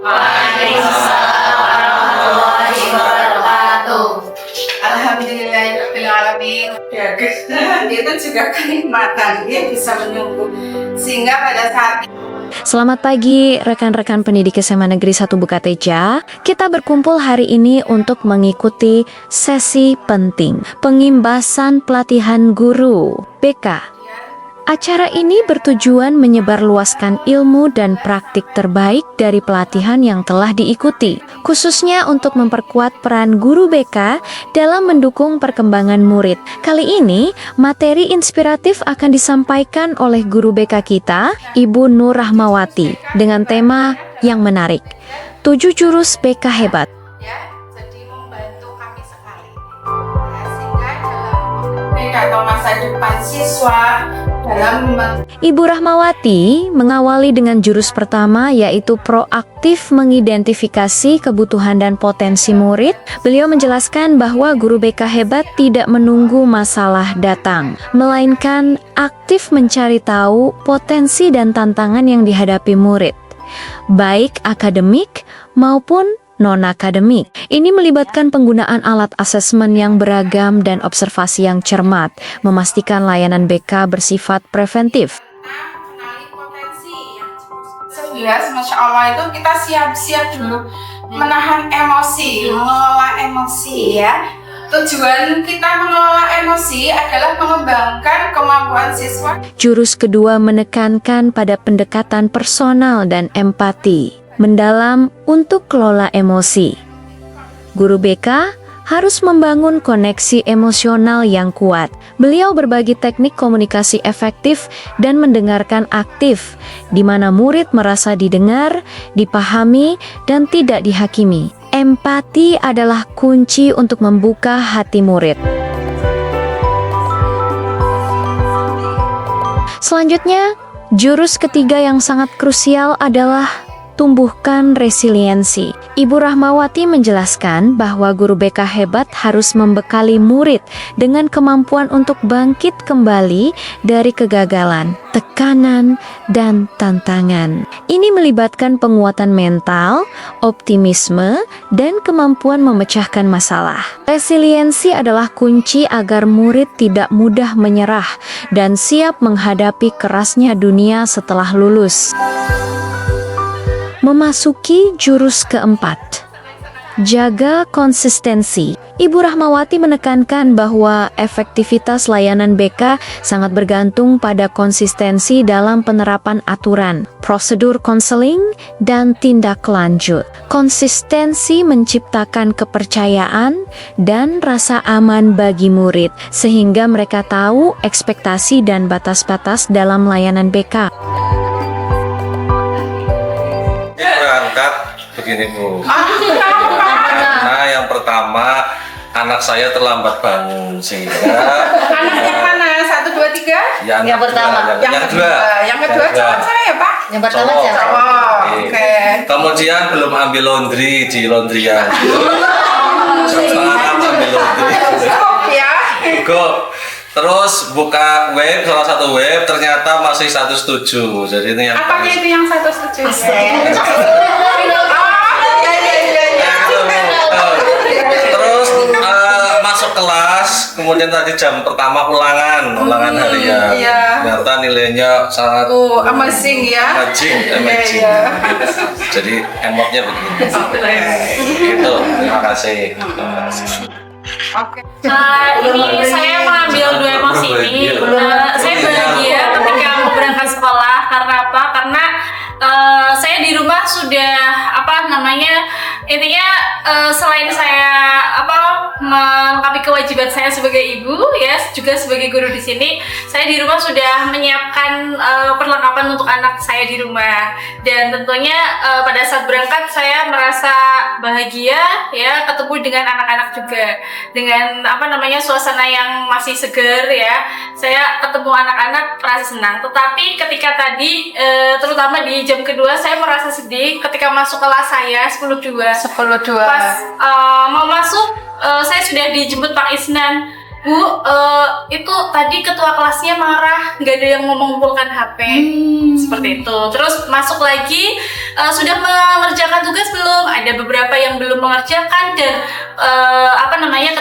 Waalaikumsalam warahmatullahi wabarakatuh. Alhamdulillahirrahmanirrahim. Ya, itu juga kenikmatan, dia bisa menunggu sehingga pada saat. Selamat pagi rekan-rekan pendidik SMA Negeri 1 Bukateja. Kita berkumpul hari ini untuk mengikuti sesi penting pengimbasan pelatihan guru BK. Acara ini bertujuan menyebarluaskan ilmu dan praktik terbaik dari pelatihan yang telah diikuti, khususnya untuk memperkuat peran guru BK dalam mendukung perkembangan murid. Kali ini, materi inspiratif akan disampaikan oleh guru BK kita, Ibu Nur Rahmawati, dengan tema yang menarik, 7 jurus BK hebat. Jadi membantu kami sekali. Sehingga dalam BK atau masa depan siswa Ibu Rahmawati mengawali dengan jurus pertama, yaitu proaktif mengidentifikasi kebutuhan dan potensi murid. Beliau menjelaskan bahwa guru BK hebat tidak menunggu masalah datang, melainkan aktif mencari tahu potensi dan tantangan yang dihadapi murid, baik akademik maupun non-akademik. Ini melibatkan penggunaan alat asesmen yang beragam dan observasi yang cermat, memastikan layanan BK bersifat preventif. mengenali potensi yang 11, Masya Allah itu kita siap-siap dulu menahan emosi, mengelola emosi ya. Tujuan kita mengelola emosi adalah mengembangkan kemampuan siswa. Jurus kedua menekankan pada pendekatan personal dan empati mendalam untuk kelola emosi. Guru BK harus membangun koneksi emosional yang kuat. Beliau berbagi teknik komunikasi efektif dan mendengarkan aktif, di mana murid merasa didengar, dipahami, dan tidak dihakimi. Empati adalah kunci untuk membuka hati murid. Selanjutnya, jurus ketiga yang sangat krusial adalah tumbuhkan resiliensi. Ibu Rahmawati menjelaskan bahwa guru BK hebat harus membekali murid dengan kemampuan untuk bangkit kembali dari kegagalan, tekanan, dan tantangan. Ini melibatkan penguatan mental, optimisme, dan kemampuan memecahkan masalah. Resiliensi adalah kunci agar murid tidak mudah menyerah dan siap menghadapi kerasnya dunia setelah lulus. Memasuki jurus keempat, jaga konsistensi. Ibu Rahmawati menekankan bahwa efektivitas layanan BK sangat bergantung pada konsistensi dalam penerapan aturan, prosedur konseling, dan tindak lanjut. Konsistensi menciptakan kepercayaan dan rasa aman bagi murid, sehingga mereka tahu ekspektasi dan batas-batas dalam layanan BK. Berangkat begini Bu, karena yang pertama anak saya terlambat bangun sehingga Anak yang mana? 1, 2, 3? yang pertama. Yang kedua cowok saya ya Pak? Yang pertama Cowok. siapa? Oke. Kemudian belum ambil laundry di laundryan. Jam setengah 6 ambil laundry. Stop ya. Go. Terus buka web, salah satu web ternyata masih 1 setuju. Jadi ini yang Apakah itu yang 1 setuju? Terus masuk kelas, kemudian tadi jam pertama ulangan harian. Iya. Ternyata nilainya sangat Amazing ya. amazing. Iya. Jadi emotnya begini. Gitu. Terima kasih. Oke. Ini saya mengambil 2 emosi ini. Saya bahagia ketika mau berangkat sekolah. Karena apa? Karena saya di rumah sudah intinya selain saya melengkapi kewajiban saya sebagai ibu ya, juga sebagai guru di sini, saya di rumah sudah menyiapkan perlengkapan untuk anak saya di rumah. Dan tentunya pada saat berangkat saya merasa bahagia ya, ketemu dengan anak-anak juga, dengan suasana yang masih segar ya. Saya ketemu anak-anak merasa senang. Tetapi ketika tadi terutama di jam kedua saya merasa sedih ketika masuk kelas saya 10.2. Pas mau masuk saya sudah dijemput Pak Isnan. Bu, itu tadi ketua kelasnya marah, nggak ada yang mau mengumpulkan HP. Seperti itu. Terus masuk lagi, sudah mengerjakan tugas belum? Ada beberapa yang belum mengerjakan dan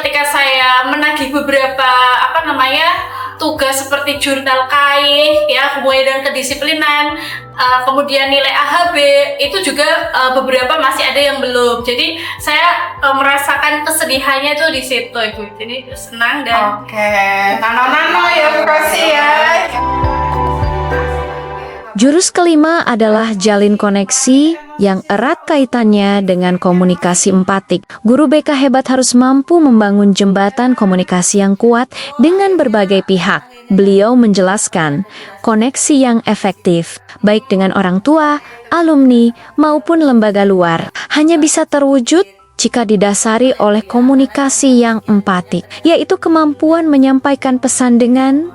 ketika saya menagih beberapa tugas seperti jurnal kain ya, kemudian kedisiplinan, kemudian nilai AHB itu juga beberapa masih ada yang belum. Jadi saya merasakan kesedihannya tuh di situ Ibu. Jadi senang dan Nano ya, makasih ya. Jurus kelima adalah jalin koneksi yang erat kaitannya dengan komunikasi empatik. Guru BK hebat harus mampu membangun jembatan komunikasi yang kuat dengan berbagai pihak. Beliau menjelaskan, koneksi yang efektif, baik dengan orang tua, alumni, maupun lembaga luar, hanya bisa terwujud jika didasari oleh komunikasi yang empatik, yaitu kemampuan menyampaikan pesan dengan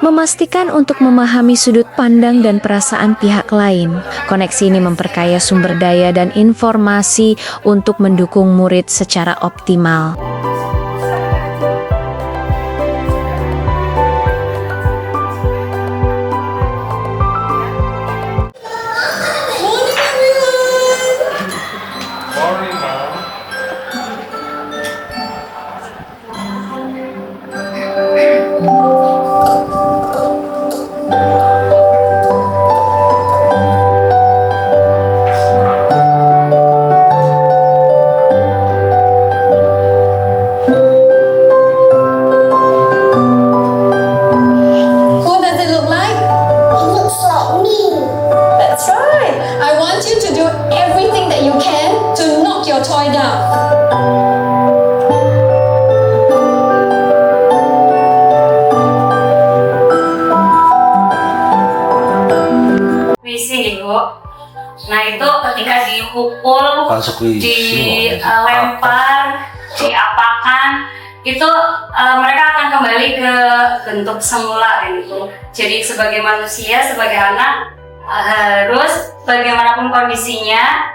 memastikan untuk memahami sudut pandang dan perasaan pihak lain. Koneksi ini memperkaya sumber daya dan informasi untuk mendukung murid secara optimal. Nah itu ketika dipukul, dilempar, diapakan, itu mereka akan kembali ke bentuk semula gitu. Jadi sebagai manusia, sebagai anak harus bagaimanapun kondisinya.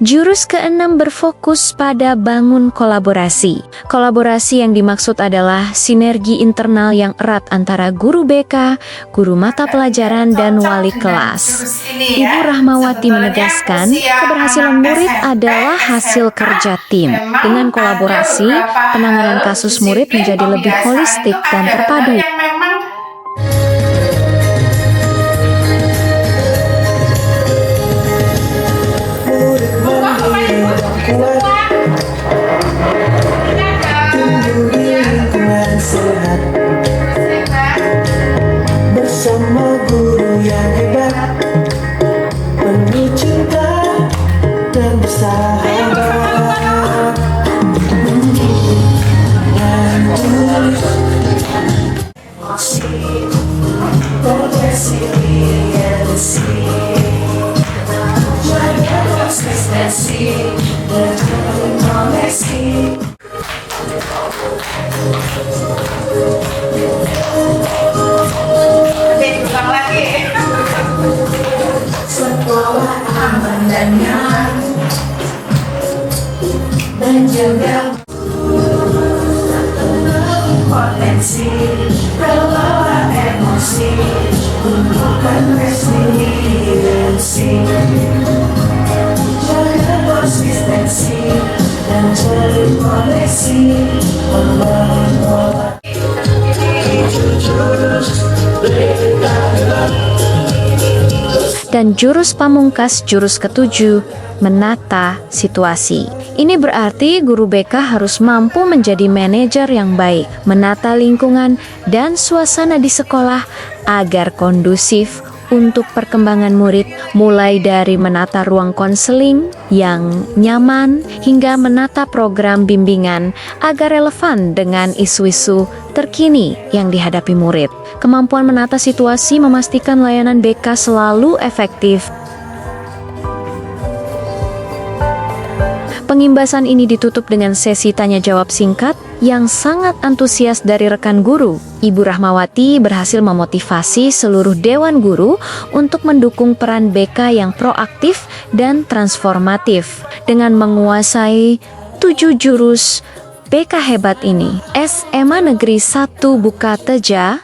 Jurus keenam berfokus pada bangun kolaborasi. Kolaborasi yang dimaksud adalah sinergi internal yang erat antara guru BK, guru mata pelajaran, dan wali kelas. Ibu Rahmawati menegaskan, keberhasilan murid adalah hasil kerja tim. Dengan kolaborasi, penanganan kasus murid menjadi lebih holistik dan terpadu. Bersama guru yang hebat, penuh cinta dan bersahabat. Dengan tulus, resiliensi, jaga konsistensi dan koneksi. Sekolah aman dan nyaman dan juga potensi, relawan emosi, tumbuhkan resiliensi, jaga konsistensi dan jalin koneksi, membangun pola. Dan jurus pamungkas, jurus ketujuh, menata situasi. Ini berarti guru BK harus mampu menjadi manajer yang baik, menata lingkungan dan suasana di sekolah agar kondusif untuk perkembangan murid, mulai dari menata ruang konseling yang nyaman hingga menata program bimbingan agar relevan dengan isu-isu terkini yang dihadapi murid. Kemampuan menata situasi memastikan layanan BK selalu efektif. Pengimbasan ini ditutup dengan sesi tanya jawab singkat yang sangat antusias dari rekan guru. Ibu Rahmawati berhasil memotivasi seluruh dewan guru untuk mendukung peran BK yang proaktif dan transformatif dengan menguasai 7 jurus BK hebat ini. SMA Negeri 1 Bukateja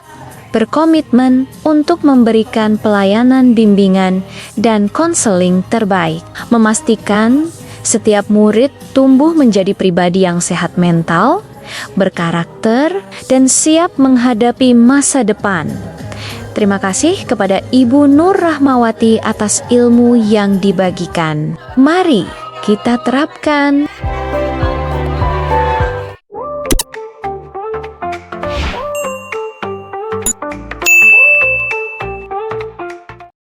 berkomitmen untuk memberikan pelayanan bimbingan dan konseling terbaik, memastikan setiap murid tumbuh menjadi pribadi yang sehat mental, berkarakter, dan siap menghadapi masa depan. Terima kasih kepada Ibu Nur Rahmawati atas ilmu yang dibagikan. Mari kita terapkan.